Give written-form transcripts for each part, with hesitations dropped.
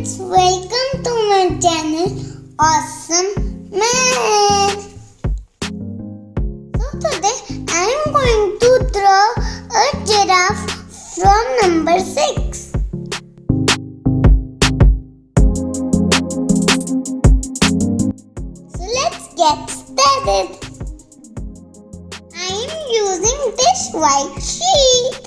friends, welcome to my channel Awesome Math. So today I am going to draw a giraffe from number 6. So let's get started. I am using this white sheet.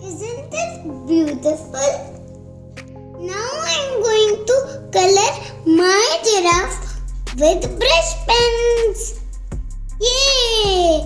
Isn't it beautiful? Now I'm going to color my giraffe with brush pens. Yay!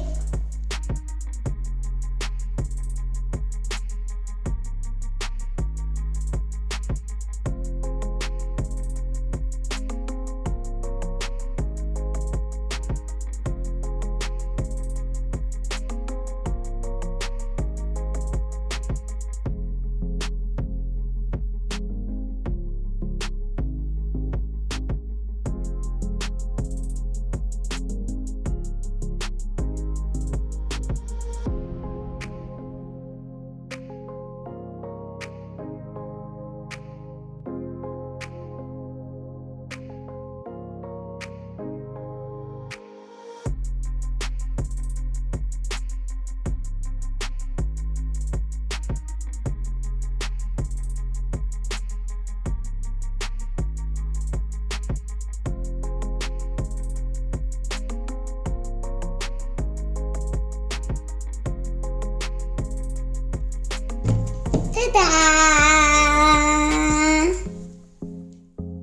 Ta-da!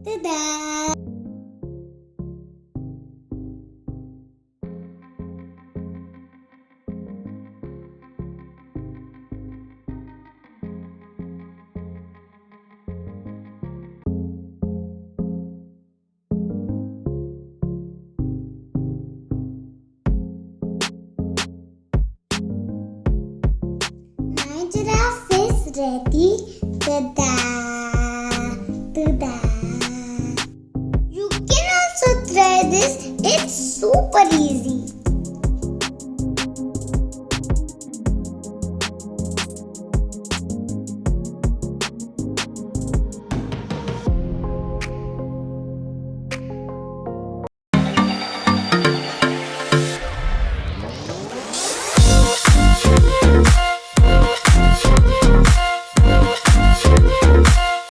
Ta-da! My giraffe is ready. Ta-da! Ta-da! You can also try this. It's super easy.